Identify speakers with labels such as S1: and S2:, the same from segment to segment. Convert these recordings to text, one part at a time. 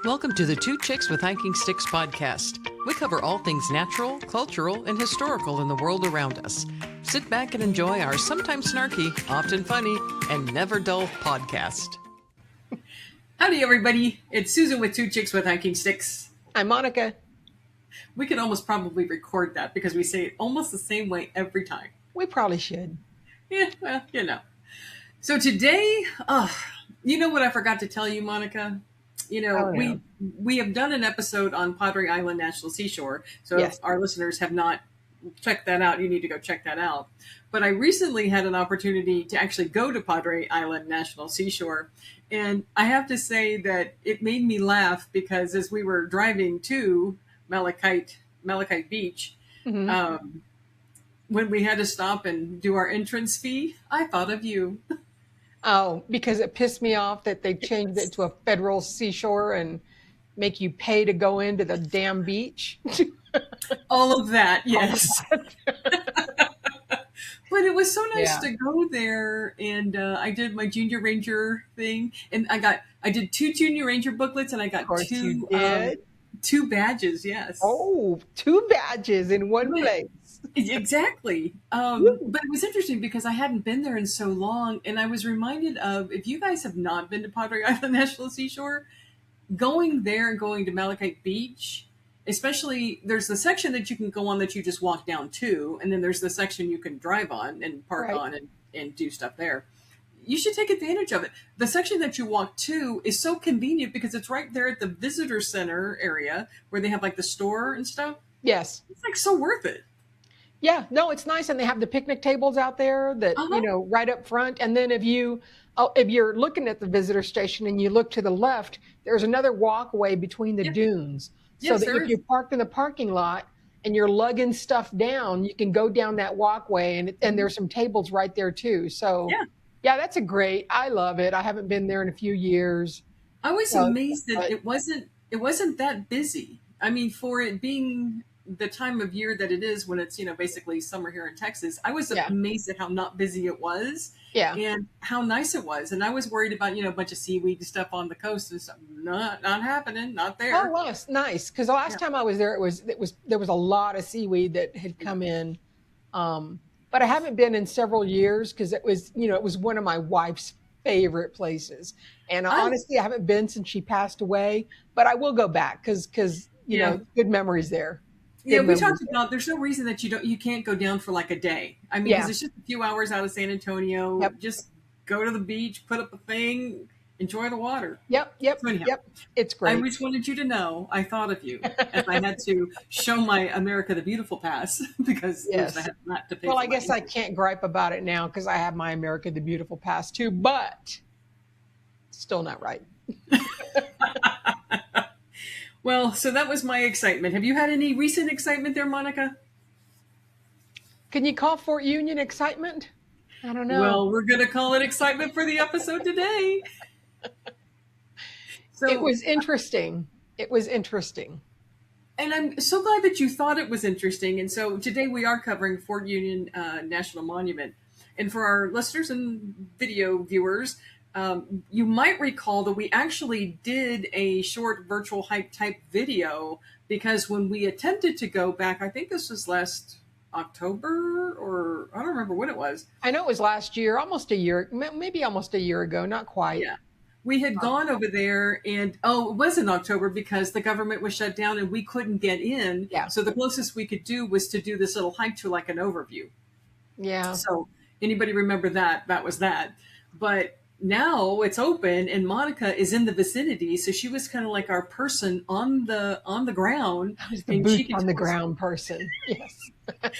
S1: Welcome to the Two Chicks with Hiking Sticks podcast. We cover all things natural, cultural, and historical in the world around us. Sit back and enjoy our sometimes snarky, often funny, and never dull podcast. Howdy, everybody. It's Susan with Two Chicks with Hiking Sticks.
S2: I'm Monica.
S1: We could almost probably record that because we say it almost the same way every time.
S2: We probably should.
S1: Yeah, well, you know. So today, you know what I forgot to tell you, Monica? You know, we have done an episode on Padre Island National Seashore. So
S2: Yes.
S1: If our listeners have not checked that out, you need to go check that out. But I recently had an opportunity to actually go to Padre Island National Seashore. And I have to say that it made me laugh because as we were driving to Malachite Beach, when we had to stop and do our entrance fee, I thought of you.
S2: Oh, because it pissed me off that they changed it to a federal seashore and make you pay to go into the damn beach.
S1: All of that, yes. But it was so nice to go there, and I did my junior ranger thing, and I did 2 junior ranger booklets, and I got two badges. Yes.
S2: Oh, 2 badges in one place.
S1: Exactly. But it was interesting because I hadn't been there in so long, and I was reminded of, if you guys have not been to Padre Island National Seashore, going there and going to Malachite Beach, especially there's the section that you can go on that you just walk down to, and then there's the section you can drive on and park on and do stuff there. You should take advantage of it. The section that you walk to is so convenient because it's right there at the visitor center area where they have like the store and stuff.
S2: Yes.
S1: It's like so worth it.
S2: Yeah, no, it's nice. And they have the picnic tables out there that, right up front. And then if you're looking at the visitor station and you look to the left, there's another walkway between the dunes. So that if you park in the parking lot and you're lugging stuff down, you can go down that walkway and there's some tables right there too. So yeah, that's I love it. I haven't been there in a few years.
S1: I was amazed that it wasn't that busy. I mean, for it being the time of year that it is when it's, basically summer here in Texas, I was amazed at how not busy it was and how nice it was. And I was worried about, a bunch of seaweed and stuff on the coast and stuff. Not happening, not there.
S2: Oh, well, it's nice. Because the last time I was there, there was a lot of seaweed that had come in. But I haven't been in several years because it was one of my wife's favorite places. And honestly, I haven't been since she passed away, but I will go back because good memories there.
S1: Yeah, we talked about there's no reason that you can't go down for like a day. I mean, because it's just a few hours out of San Antonio.
S2: Yep.
S1: Just go to the beach, put up a thing, enjoy the water.
S2: Yep.
S1: So anyhow,
S2: it's great.
S1: I just wanted you to know I thought of you as I had to show my America the Beautiful pass because I had not to pay.
S2: Well, I guess I can't gripe about it now because I have my America the Beautiful pass too, but still not right.
S1: Well, so that was my excitement. Have you had any recent excitement there, Monica?
S2: Can you call Fort Union excitement? I don't know.
S1: Well, we're going to call it excitement for the episode today. So
S2: it was interesting.
S1: And I'm so glad that you thought it was interesting. And so today we are covering Fort Union National Monument. And for our listeners and video viewers, you might recall that we actually did a short virtual hike type video because when we attempted to go back, I think this was last October or I don't remember when it was.
S2: I know it was last year, maybe almost a year ago, not quite.
S1: Yeah. We had gone over there and, it was in October because the government was shut down and we couldn't get in.
S2: Yeah.
S1: So the closest we could do was to do this little hike to like an overview.
S2: Yeah.
S1: So anybody remember that? That was that. But now it's open and Monica is in the vicinity. So she was kind of like our person on the ground.
S2: I was the boots on the ground person. Yes.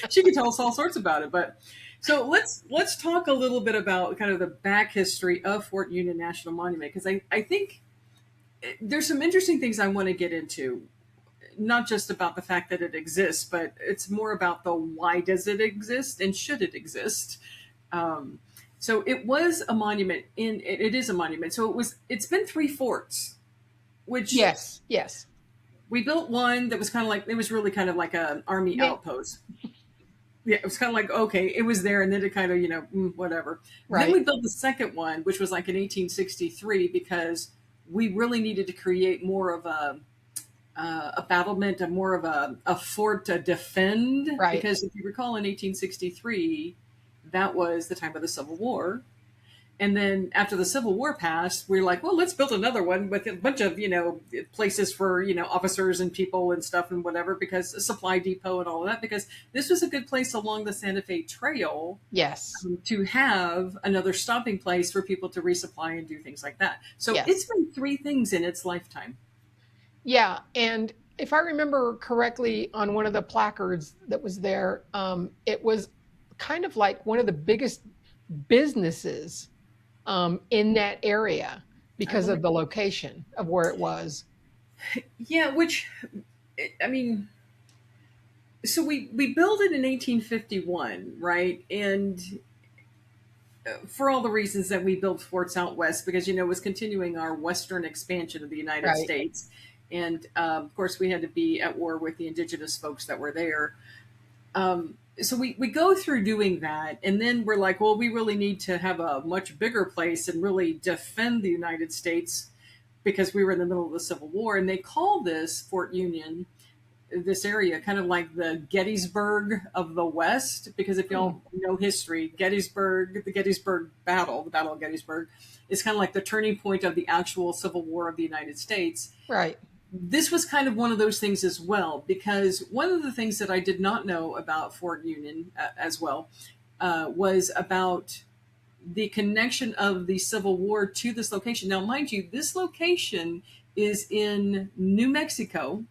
S1: She could tell us all sorts about it. But so let's talk a little bit about kind of the back history of Fort Union National Monument, because I think there's some interesting things I want to get into, not just about the fact that it exists, but it's more about the why does it exist and should it exist. So it was a monument, it is a monument. So it's been 3 forts, which
S2: yes.
S1: We built one that was kind of like, it was really kind of like an army outpost. Yeah, it was kind of like, okay, it was there, and then it kind of, whatever. Right. Then we built the second one, which was like in 1863, because we really needed to create more of a battlement, a more of a fort to defend.
S2: Right.
S1: Because if you recall, in 1863, that was the time of the Civil War. And then after the Civil War passed, we were like, well, let's build another one with a bunch of, places for, officers and people and stuff and whatever, because a supply depot and all of that, because this was a good place along the Santa Fe Trail
S2: Yes.
S1: to have another stopping place for people to resupply and do things like that. So
S2: Yes.
S1: it's been three things in its lifetime.
S2: Yeah. And if I remember correctly, on one of the placards that was there, it was kind of like one of the biggest businesses in that area because of the location of where it was.
S1: Yeah, which, I mean, so we built it in 1851, right? And for all the reasons that we built forts out west, because, it was continuing our western expansion of the United
S2: Right.
S1: States. And of course, we had to be at war with the indigenous folks that were there. So we go through doing that, and then we're like, well, we really need to have a much bigger place and really defend the United States, because we were in the middle of the Civil War. And they call this Fort Union, this area, kind of like the Gettysburg of the West, because if y'all know history, the Gettysburg Battle, the Battle of Gettysburg, is kind of like the turning point of the actual Civil War of the United States.
S2: Right.
S1: This was kind of one of those things as well, because one of the things that I did not know about Fort Union as well was about the connection of the Civil War to this location. Now, mind you, this location is in New Mexico,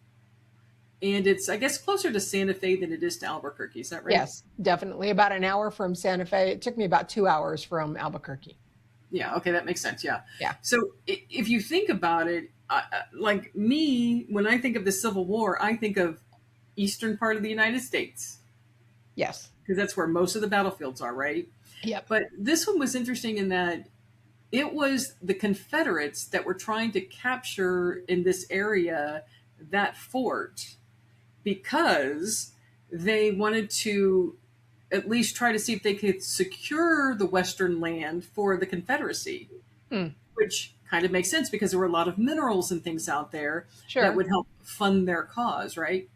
S1: and it's, I guess, closer to Santa Fe than it is to Albuquerque. Is that right?
S2: Yes, definitely. About an hour from Santa Fe. It took me about 2 hours from Albuquerque.
S1: Yeah. Okay. That makes sense. Yeah.
S2: Yeah.
S1: So if you think about it, like me, when I think of the Civil War, I think of eastern part of the United States,
S2: Yes.
S1: because that's where most of the battlefields are, right?
S2: Yep.
S1: But this one was interesting in that it was the Confederates that were trying to capture in this area that fort, because they wanted to at least try to see if they could secure the Western land for the Confederacy, which kind of makes sense because there were a lot of minerals and things out there
S2: Sure.
S1: that would help fund their cause, right?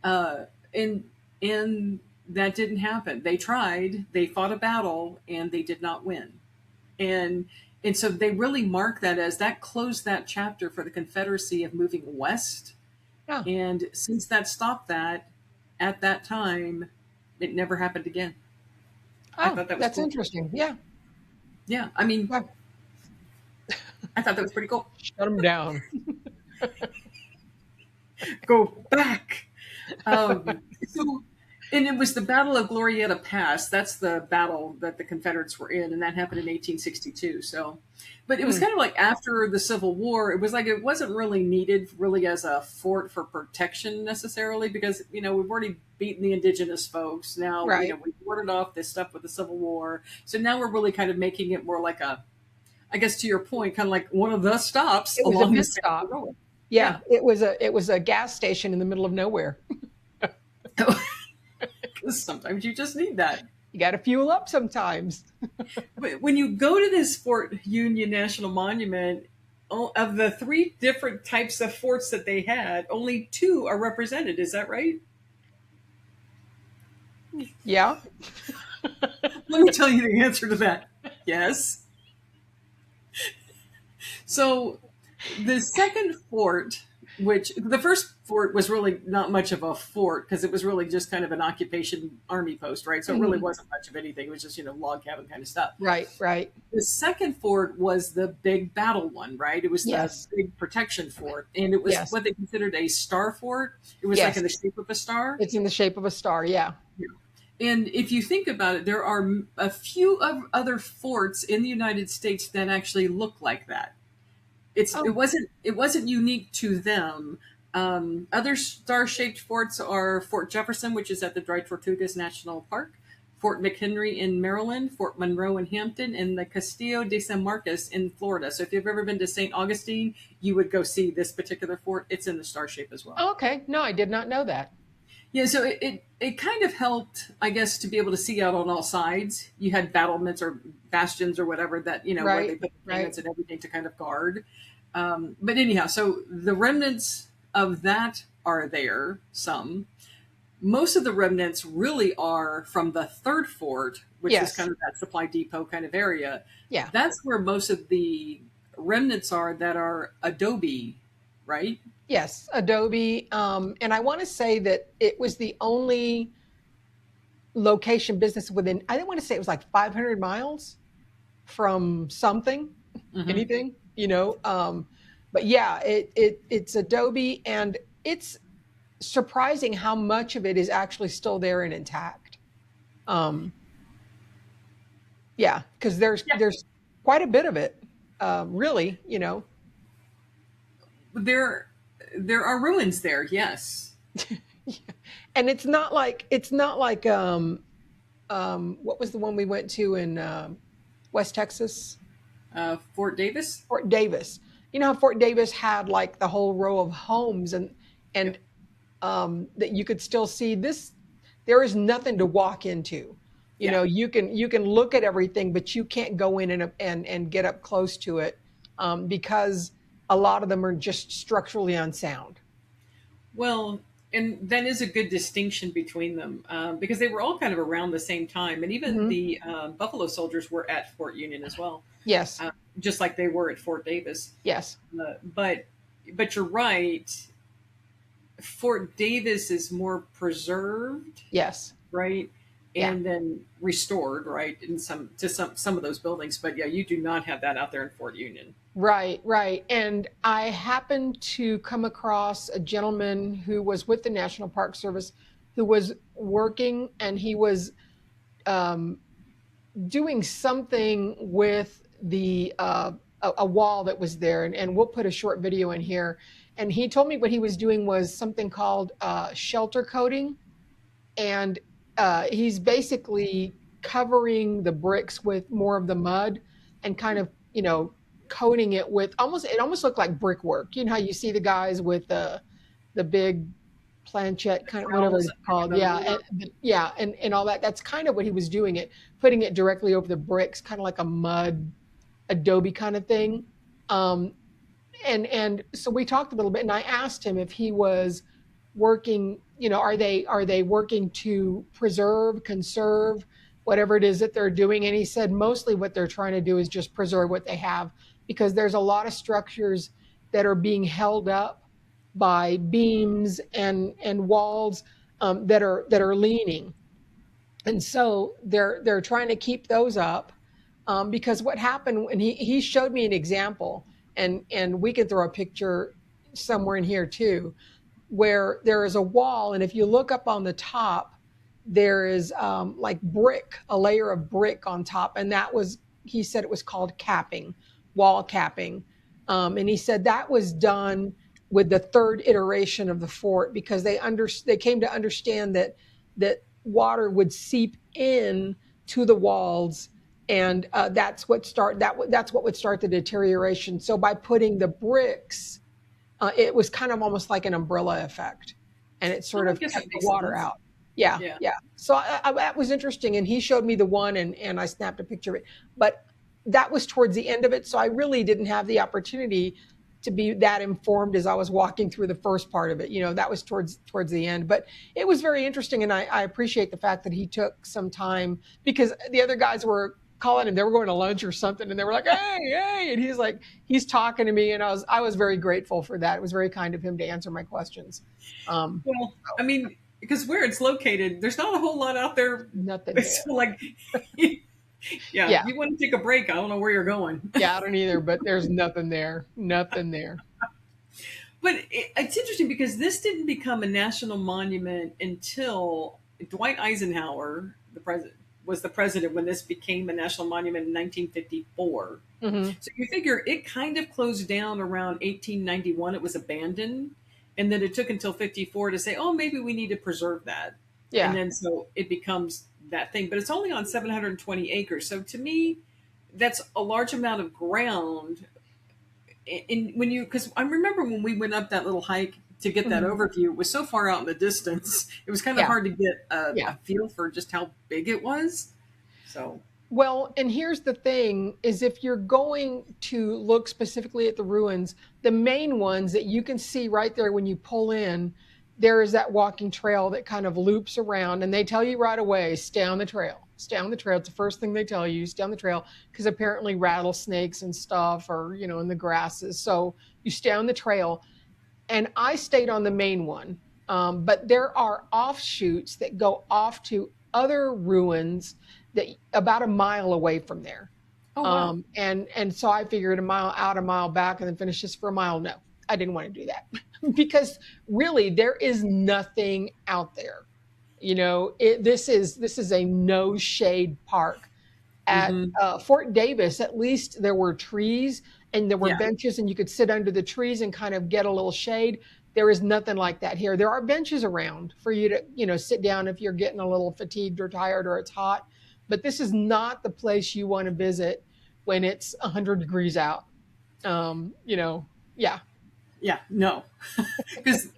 S1: And that didn't happen. They tried, they fought a battle, and they did not win. And so they really mark that as that closed that chapter for the Confederacy of moving west.
S2: Oh.
S1: And since that stopped that, at that time, it never happened again. I
S2: Oh,
S1: thought that was
S2: that's
S1: cool.
S2: interesting. Yeah.
S1: Yeah, I mean,
S2: Yeah.
S1: I thought that was pretty cool.
S2: Shut them down.
S1: Go back. So, and it was the Battle of Glorieta Pass. That's the battle that the Confederates were in, and that happened in 1862. So, but it was kind of like after the Civil War. It was like it wasn't really needed really as a fort for protection necessarily, because we've already beaten the indigenous folks. Now
S2: Right.
S1: we warded off this stuff with the Civil War. So now we're really kind of making it more like a, I guess to your point, kind of like one of the stops
S2: It was a
S1: along
S2: pit
S1: this
S2: stop.
S1: road.
S2: Yeah. It was a gas station in the middle of nowhere.
S1: Because sometimes you just need that.
S2: You got to fuel up sometimes.
S1: But when you go to this Fort Union National Monument, of the three different types of forts that they had, only two are represented. Is that right?
S2: Yeah.
S1: Let me tell you the answer to that. Yes. So the second fort, which the first fort was really not much of a fort because it was really just kind of an occupation army post, right? So it really wasn't much of anything. It was just, log cabin kind of stuff.
S2: Right. Right.
S1: The second fort was the big battle one, right? It was
S2: Yes.
S1: the big protection fort. And it was
S2: Yes.
S1: what they considered a star fort. It was
S2: Yes.
S1: like in the shape of a star.
S2: It's in the shape of a star. Yeah.
S1: And if you think about it, there are a few of other forts in the United States that actually look like that. It wasn't unique to them. Other star-shaped forts are Fort Jefferson, which is at the Dry Tortugas National Park, Fort McHenry in Maryland, Fort Monroe in Hampton, and the Castillo de San Marcos in Florida. So if you've ever been to St. Augustine, you would go see this particular fort. It's in the star shape as well.
S2: Oh, okay. No, I did not know that.
S1: Yeah, so it kind of helped, I guess, to be able to see out on all sides. You had battlements or bastions or whatever that, where
S2: Right,
S1: they put the cannons and everything to kind of guard. But anyhow, so the remnants of that are there, some. Most of the remnants really are from the third fort, which is
S2: Yes.
S1: kind of that supply depot kind of area.
S2: Yeah.
S1: That's where most of the remnants are that are Adobe, right?
S2: Yes. Adobe. And I want to say that it was the only location business within, I didn't want to say it was like 500 miles from something,
S1: Mm-hmm.
S2: anything, you know. But yeah, it's Adobe, and it's surprising how much of it is actually still there and intact. Um, yeah, because
S1: Yeah,
S2: there's quite a bit of it, really, you know.
S1: there there are ruins there. Yes,
S2: And it's not like what was the one we went to in West Texas?
S1: Fort Davis.
S2: Fort Davis. You know how Fort Davis had like the whole row of homes,
S1: Yep.
S2: and that you could still see this. There is nothing to walk into. You
S1: Yeah.
S2: know, you can look at everything, but you can't go in and get up close to it, because a lot of them are just structurally unsound.
S1: Well, and that is a good distinction between them because they were all kind of around the same time, and even
S2: Hmm.
S1: the Buffalo soldiers were at Fort Union as well,
S2: Yes,
S1: uh, just like they were at Fort Davis.
S2: yes,
S1: Uh, but but you're right. Fort Davis is more preserved,
S2: yes,
S1: right,
S2: yeah.
S1: and then restored, right, in some of those buildings. But yeah, you do not have that out there in Fort Union.
S2: Right, right. And I happened to come across a gentleman who was with the National Park Service who was working, and he was um, doing something with the a wall that was there. And we'll put a short video in here. And he told me what he was doing was something called shelter coating. And he's basically covering the bricks with more of the mud and kind of, you know, coating it with almost, it almost looked like brickwork. You know how you see the guys with the big planchette kind of whatever
S1: Trowels
S2: it's
S1: and
S2: called,
S1: the
S2: yeah,
S1: mortar.
S2: yeah, and all that. That's kind of what he was doing, it putting it directly over the bricks, kind of like a mud adobe kind of thing. um and so we talked a little bit, and I asked him if he was working, you know, are they working to preserve, conserve, whatever it is that they're doing. And he said mostly what they're trying to do is just preserve what they have, because there's a lot of structures that are being held up by beams and walls, that are leaning, and so they're trying to keep those up, because what happened when he showed me an example, and we can throw a picture somewhere in here too, where there is a wall, and if you look up on the top, there is like brick, a layer of brick on top, and that was, he said it was called capping, wall capping. And he said that was done with the third iteration of the fort, because they came to understand that water would seep in to the walls, and that's what would start the deterioration. So by putting the bricks, it was kind of almost like an umbrella effect, and it sort
S1: Oh, I
S2: of
S1: guess
S2: kept
S1: that
S2: the
S1: makes
S2: water
S1: sense.
S2: out. Yeah,
S1: Yeah.
S2: yeah. So that was interesting, and he showed me the one, and I snapped a picture of it. But that was towards the end of it, so I really didn't have the opportunity to be that informed as I was walking through the first part of it. You know, that was towards the end, but it was very interesting, and I appreciate the fact that he took some time, because the other guys were calling him. They were going to lunch or something, and they were like, "Hey, hey!" And he's like, he's talking to me, and I was very grateful for that. It was very kind of him to answer my questions.
S1: Well,
S2: So
S1: I mean, because where it's located, there's not a whole lot out there.
S2: nothing there.
S1: So, like, yeah, if
S2: Yeah,
S1: you want to take a break, I don't know where you're going.
S2: yeah, I don't either, but there's nothing there, nothing there.
S1: But it's interesting because this didn't become a national monument until Dwight Eisenhower, the president, was the president when this became a national monument in 1954.
S2: Hmm.
S1: So you figure it kind of closed down around 1891. It was abandoned. And then it took until 54 to say, oh, maybe we need to preserve that. And
S2: Yeah,
S1: then so it becomes that thing. But it's only on 720 acres. So to me, that's a large amount of ground. And when you, because I remember when we went up that little hike to get that
S2: hmm,
S1: overview, it was so far out in the distance, it was kind of
S2: yeah,
S1: hard to get
S2: yeah.
S1: a feel for just how big it was. So,
S2: Well, and here's the thing is if you're going to look specifically at the ruins, the main ones that you can see right there when you pull in, there is that walking trail that kind of loops around and they tell you right away, stay on the trail. Stay on the trail. It's the first thing they tell you, stay on the trail, because apparently rattlesnakes and stuff are, in the grasses. So you stay on the trail. And I stayed on the main one. But there are offshoots that go off to other ruins that about a mile away from there.
S1: Oh wow.
S2: And so I figured a mile out, a mile back, and then finish this for a mile. No, I didn't want to do that because really there is nothing out there. This is a no shade park. At
S1: Hmm.
S2: Fort Davis, at least there were trees and there were
S1: Yeah.
S2: benches, and you could sit under the trees and kind of get a little shade. There is nothing like that here. There are benches around for you to, sit down if you're getting a little fatigued or tired or it's hot. But this is not the place you want to visit when it's 100 degrees out. Yeah.
S1: Yeah. No. Because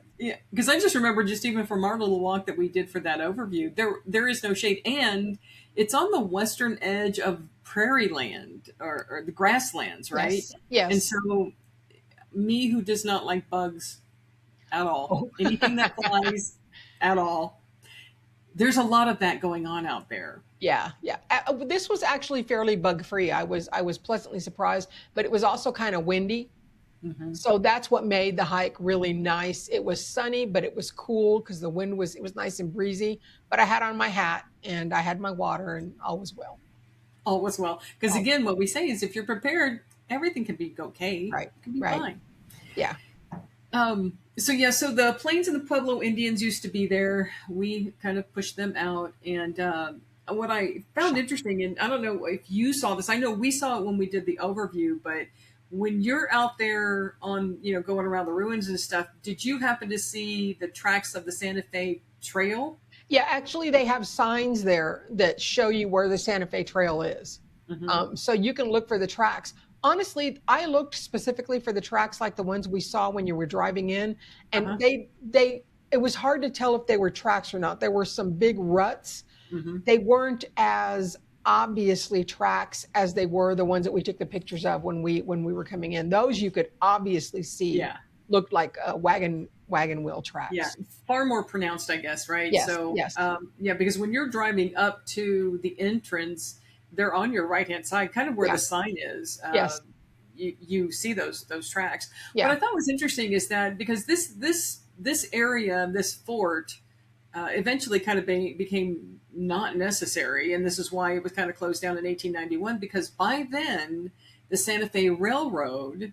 S1: because I just remember just even from our little walk that we did for that overview, there is no shade, and it's on the western edge of prairie land or the grasslands, right?
S2: Yes.
S1: And
S2: Yes.
S1: so me who does not like bugs at all,
S2: Oh.
S1: anything that flies at all, there's a lot of that going on out there.
S2: Yeah, yeah. This was actually fairly bug free. I was pleasantly surprised, but it was also kind of windy.
S1: Hmm.
S2: So that's what made the hike really nice. It was sunny, but it was cool because it was nice and breezy. But I had on my hat and I had my water and all was well.
S1: All was well. Because
S2: All
S1: again, what we say is if you're prepared, everything can be okay.
S2: right,
S1: It can be
S2: right.
S1: fine.
S2: Yeah.
S1: So yeah, so the Plains and the Pueblo Indians used to be there. We kind of pushed them out, and what I found interesting, and I don't know if you saw this. I know we saw it when we did the overview, but when you're out there on, going around the ruins and stuff, did you happen to see the tracks of the Santa Fe Trail?
S2: Yeah, actually, they have signs there that show you where the Santa Fe Trail is.
S1: Hmm.
S2: So you can look for the tracks. Honestly, I looked specifically for the tracks like the ones we saw when you were driving in,
S1: Uh
S2: and
S1: huh.
S2: it was hard to tell if they were tracks or not. There were some big ruts.
S1: Hmm.
S2: They weren't as obviously tracks as they were the ones that we took the pictures of when we were coming in. Those you could obviously see
S1: Yeah.
S2: looked like wagon wheel
S1: Yeah,
S2: tracks.
S1: far more pronounced, I guess, right?
S2: Yes,
S1: So,
S2: yes,
S1: yeah, because when you're driving up to the entrance, they're on your right hand side, kind of where the
S2: yeah,
S1: sign is.
S2: yes,
S1: You see those tracks. What
S2: yeah.
S1: I thought was interesting is that because this area, this fort, eventually kind of became not necessary, and this is why it was kind of closed down in 1891. Because by then, the Santa Fe Railroad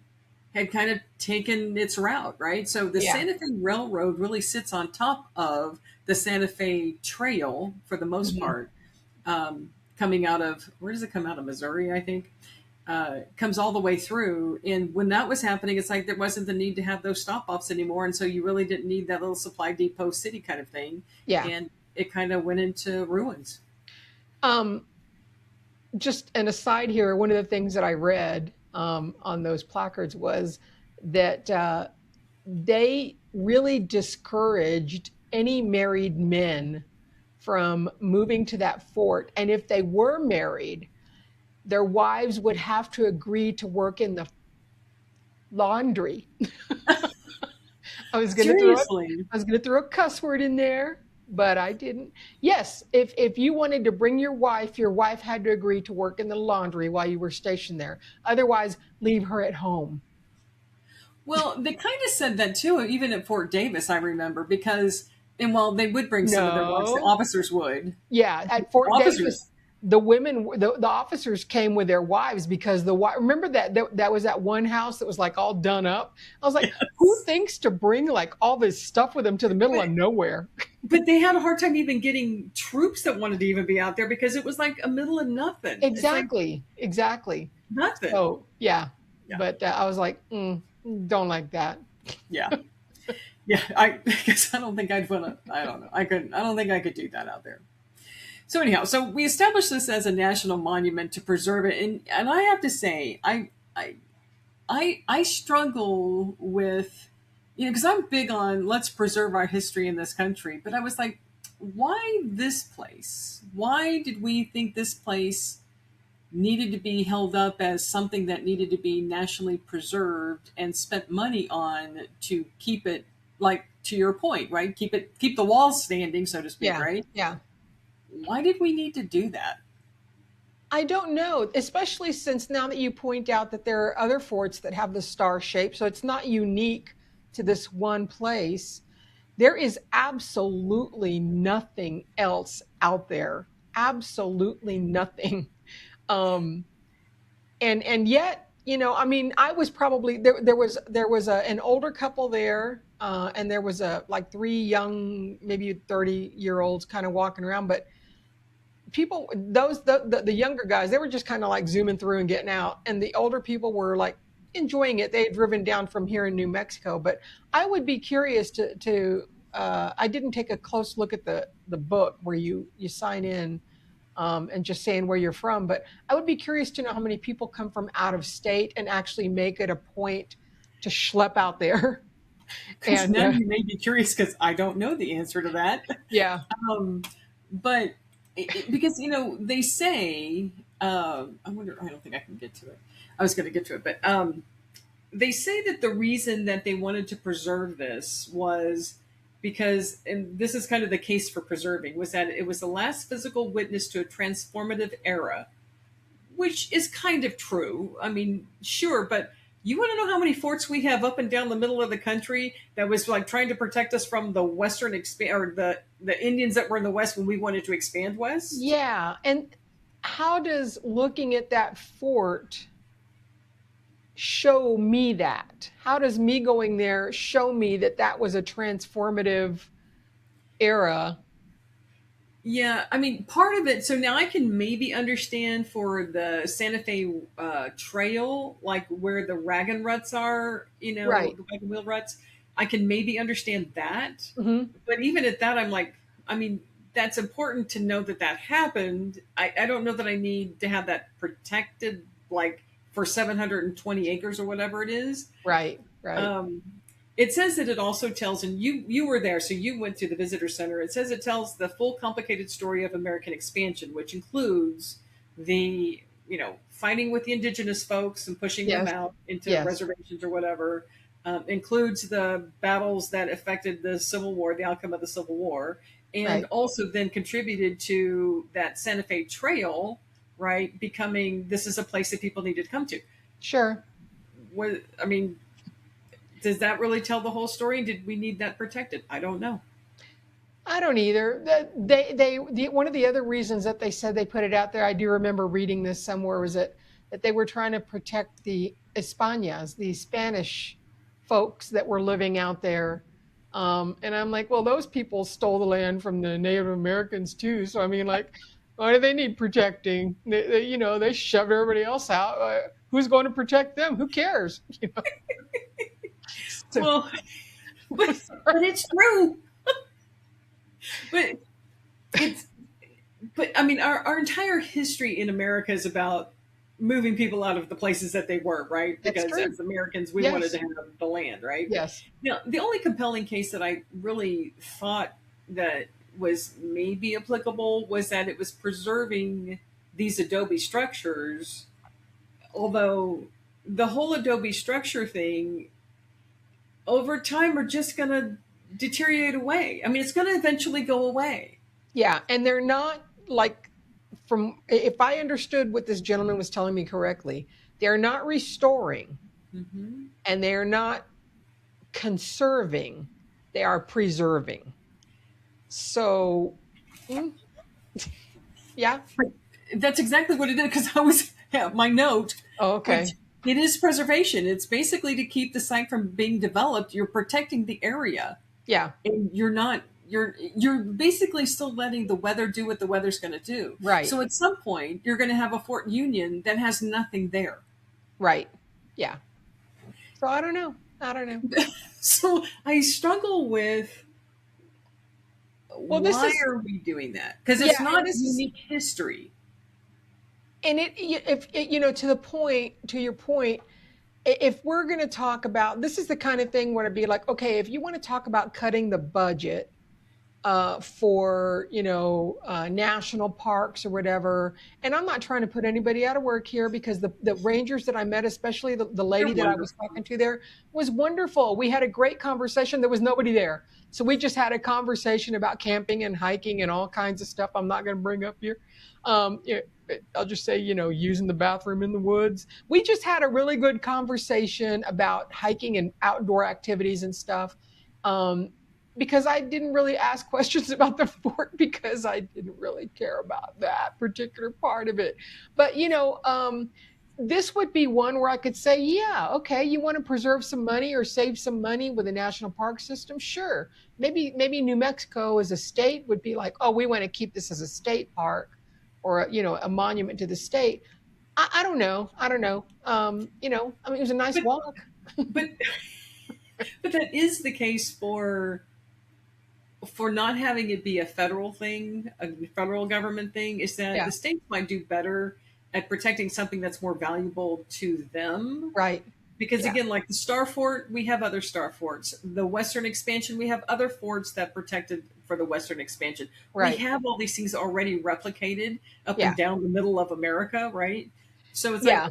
S1: had kind of taken its route, right? So the
S2: Yeah.
S1: Santa Fe Railroad really sits on top of the Santa Fe Trail for the most
S2: Mhm.
S1: part, coming out of, where does it come out of? Missouri, I think. Comes all the way through. And when that was happening, it's like there wasn't the need to have those stop offs anymore. And so you really didn't need that little supply depot city kind of thing.
S2: Yeah.
S1: And it kind of went into ruins.
S2: Um, just an aside here, one of the things that I read on those placards was that they really discouraged any married men from moving to that fort. And if they were married, their wives would have to agree to work in the laundry.
S1: Seriously.
S2: I was gonna throw a cuss word in there, but I didn't. Yes, if you wanted to bring your wife had to agree to work in the laundry while you were stationed there. Otherwise, leave her at home.
S1: Well, they kind of said that too, even at Fort Davis, I remember, because, and while they would bring some of their wives, the
S2: No.
S1: officers would.
S2: Yeah, at Fort
S1: Officers.
S2: Davis, the officers came with their wives because remember that was that one house that was like all done up. I was like, who
S1: Yes.
S2: thinks to bring like all this stuff with them to the middle
S1: But,
S2: of nowhere?
S1: but they had a hard time even getting troops that wanted to even be out there because it was like a middle of nothing. It's like
S2: Exactly, exactly.
S1: nothing.
S2: So yeah,
S1: Yeah.
S2: but I was like, don't like that.
S1: Yeah. Yeah. I guess I don't think I'd want to, I don't know. I don't think I could do that out there. So anyhow, so we established this as a national monument to preserve it. And I have to say, I struggle with, because I'm big on let's preserve our history in this country. But I was like, why this place? Why did we think this place needed to be held up as something that needed to be nationally preserved and spent money on to keep it, like to your point, right? Keep the walls standing, so to speak,
S2: Yeah,
S1: right?
S2: yeah.
S1: Why did we need to do that?
S2: I don't know, especially since now that you point out that there are other forts that have the star shape, so it's not unique to this one place. There is absolutely nothing else out there. Absolutely nothing. Um, and yet, I mean, I was probably there was an older couple there, and there was a like three young, maybe 30-year olds kind of walking around, but people, the younger guys, they were just kind of like zooming through and getting out, and the older people were like enjoying it. They had driven down from here in New Mexico. But I would be curious to I didn't take a close look at the book where you sign in, and just saying where you're from, but I would be curious to know how many people come from out of state and actually make it a point to schlep out there.
S1: Because
S2: And
S1: now you may be curious, because I don't know the answer to that.
S2: yeah,
S1: Um, but because they say, I wonder. I don't think I can get to it. I was going to get to it, but they say that the reason that they wanted to preserve this was because, and this is kind of the case for preserving, was that it was the last physical witness to a transformative era, which is kind of true. I mean, sure, but you want to know how many forts we have up and down the middle of the country that was like trying to protect us from the western expand, or the Indians that were in the west when we wanted to expand west?
S2: yeah. And how does looking at that fort show me that? How does me going there show me that that was a transformative era?
S1: Yeah, I mean, part of it. So now I can maybe understand for the Santa Fe Trail, like where the wagon ruts are,
S2: Right.
S1: the wagon wheel ruts. I can maybe understand that.
S2: Hmm.
S1: But even at that, I'm like, I mean, that's important to know that that happened. I don't know that I need to have that protected, like for 720 acres or whatever it is.
S2: Right. Right.
S1: Um, it says that it also tells, and you were there, so you went to the visitor center. It says it tells the full, complicated story of American expansion, which includes the fighting with the indigenous folks and pushing them
S2: Yes.
S1: out into
S2: Yes.
S1: reservations or whatever. Includes the battles that affected the Civil War, the outcome of the Civil War, and
S2: Right.
S1: also then contributed to that Santa Fe Trail, right, becoming this is a place that people needed to come to.
S2: Sure.
S1: What I mean, does that really tell the whole story? Did we need that protected? I don't know.
S2: I don't either. One of the other reasons that they said they put it out there, I do remember reading this somewhere, was that they were trying to protect the Españas, the Spanish folks that were living out there. And I'm like, well, those people stole the land from the Native Americans too. So I mean, like, why do they need protecting? They shoved everybody else out. Who's going to protect them? Who cares? So,
S1: Well, but it's true. But it's but I mean, our entire history in America is about moving people out of the places that they were, right?
S2: that's
S1: Because
S2: true.
S1: as Americans, we wanted
S2: Yes.
S1: to have the land, right?
S2: Yes.
S1: Now, the only compelling case that I really thought that was maybe applicable was that it was preserving these adobe structures, although the whole adobe structure thing over time are just going to deteriorate away. I mean, it's going to eventually go away.
S2: Yeah, and they're not like, from if I understood what this gentleman was telling me correctly, they're not restoring
S1: Hmm.
S2: and they're not conserving, they are preserving. So, mm, yeah.
S1: That's exactly what it is. Because I was my note,
S2: Oh,
S1: which
S2: okay.
S1: it is preservation. It's basically to keep the site from being developed. You're protecting the area,
S2: Yeah,
S1: and you're not. You're basically still letting the weather do what the weather's going to do.
S2: right.
S1: So at some point, you're going to have a Fort Union that has nothing there.
S2: Right. Yeah. So I don't know. I don't know.
S1: So I struggle with
S2: Well, this
S1: why
S2: is,
S1: are we doing that? Because
S2: yeah,
S1: it's not
S2: and
S1: a
S2: this is,
S1: unique history.
S2: and if to the point, to your point, if we're going to talk about, this is the kind of thing where it'd be like, okay, if you want to talk about cutting the budget, for national parks or whatever. And I'm not trying to put anybody out of work here, because the rangers that I met, especially the lady
S1: They're
S2: that I was
S1: wonderful.
S2: talking to there, was wonderful. We had a great conversation. There was nobody there, so we just had a conversation about camping and hiking and all kinds of stuff I'm not going to bring up here. I'll just say, using the bathroom in the woods. We just had a really good conversation about hiking and outdoor activities and stuff. Because I didn't really ask questions about the fort, because I didn't really care about that particular part of it. But, this would be one where I could say, yeah, okay, you want to preserve some money or save some money with a national park system? Sure. Maybe New Mexico as a state would be like, oh, we want to keep this as a state park, or, a monument to the state. I don't know. It was a nice
S1: But
S2: walk.
S1: but but that is the case for not having it be a federal thing, a federal government thing, is that
S2: Yeah.
S1: the states might do better at protecting something that's more valuable to them.
S2: Right.
S1: Because
S2: Yeah.
S1: again, like the Star Fort, we have other Star Forts. The Western expansion, we have other forts that protected for the Western expansion. We
S2: Right.
S1: have all these things already replicated up
S2: Yeah.
S1: and down the middle of America, right? So it's like,
S2: Yeah.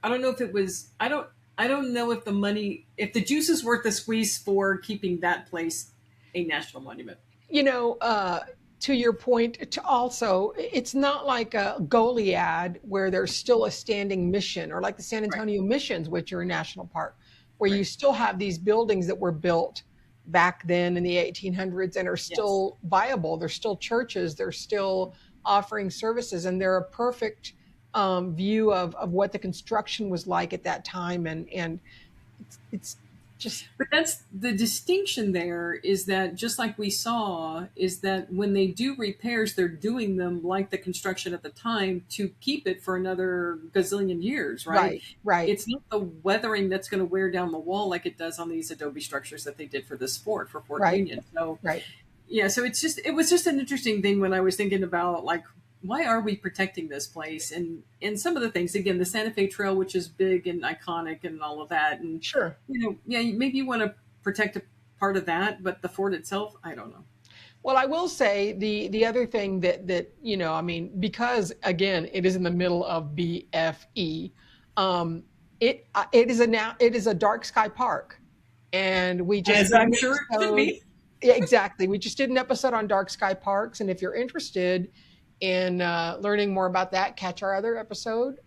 S1: I don't know if it was, I don't know if the money, if the juice is worth the squeeze for keeping that place a national monument.
S2: you know, uh, to your point, to also, it's not like a Goliad where there's still a standing mission, or like the San
S1: Right,
S2: Antonio Missions, which are a national park, where you
S1: right.
S2: still have these buildings that were built back then in the 1800s and are
S1: Yes.
S2: still viable. They're still churches. They're still offering services, and they're a perfect view of what the construction was like at that time. And it's just,
S1: But that's the distinction there, is that just like we saw, is that when they do repairs, they're doing them like the construction at the time to keep it for another gazillion years, right?
S2: right, right.
S1: It's not the weathering that's going to wear down the wall like it does on these Adobe structures that they did for this fort, for Fort
S2: Right,
S1: Union. So
S2: right.
S1: yeah, so it was just an interesting thing when I was thinking about, like, why are we protecting this place, and some of the things, again, the Santa Fe Trail, which is big and iconic and all of that, and
S2: Sure.
S1: yeah, maybe you want to protect a part of that, but the fort itself, I don't know.
S2: Well, I will say the other thing that I mean, because again, it is in the middle of BFE. It is a dark sky park, and we just
S1: As
S2: did
S1: I'm
S2: an
S1: sure it should
S2: episode.
S1: be.
S2: Yeah, exactly. We just did an episode on dark sky parks, and if you're interested in learning more about that, catch our other episode.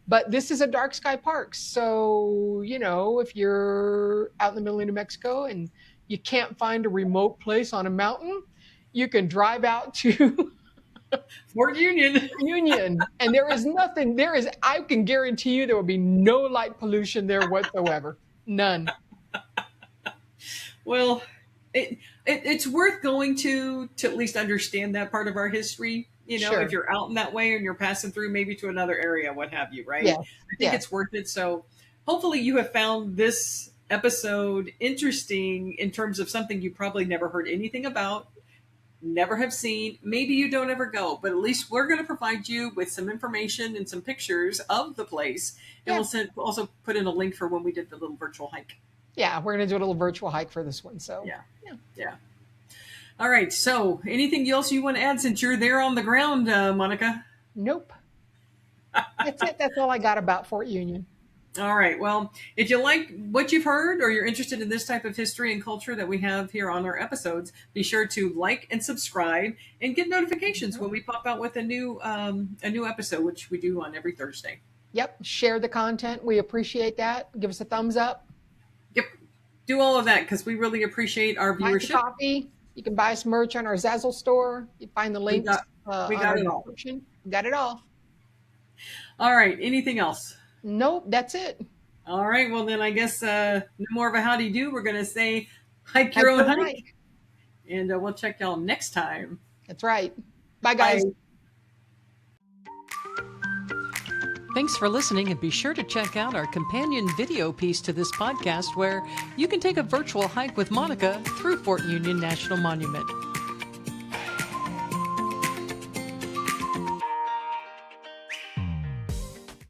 S2: But this is a dark sky park, so if you're out in the middle of New Mexico and you can't find a remote place on a mountain, you can drive out to
S1: Fort Union.
S2: Union, and I can guarantee you there will be no light pollution there whatsoever. None.
S1: Well, it's worth going to at least understand that part of our history. If
S2: Sure.
S1: you're out in that way and you're passing through maybe to another area, what have you, right?
S2: Yes.
S1: I think
S2: Yes.
S1: it's worth it. So hopefully you have found this episode interesting in terms of something you probably never heard anything about, never have seen. Maybe you don't ever go, but at least we're going to provide you with some information and some pictures of the place. And
S2: Yeah.
S1: we'll also put in a link for when we did the little virtual hike.
S2: Yeah. We're gonna do a little virtual hike for this one. So
S1: Yeah.
S2: yeah.
S1: Yeah. All right. So, anything else you want to add since you're there on the ground, Monica?
S2: Nope. That's it. That's all I got about Fort Union.
S1: All right. Well, if you like what you've heard, or you're interested in this type of history and culture that we have here on our episodes, be sure to like and subscribe and get notifications when we pop out with a new episode, which we do on every Thursday.
S2: Yep. Share the content. We appreciate that. Give us a thumbs up.
S1: Yep. Do all of that because we really appreciate our
S2: Buy some
S1: viewership.
S2: coffee. You can buy some merch on our Zazzle store. You find the links
S1: We
S2: on
S1: got
S2: our
S1: it all.
S2: description. We got it all.
S1: All right. Anything else?
S2: Nope. That's it.
S1: All right. Well, then I guess no more of a howdy do. We're going to say hike
S2: Have
S1: your own
S2: a good
S1: hike.
S2: night.
S1: And we'll check y'all next time.
S2: That's right. Bye, guys.
S1: Bye.
S3: Thanks for listening, and be sure to check out our companion video piece to this podcast where you can take a virtual hike with Monica through Fort Union National Monument.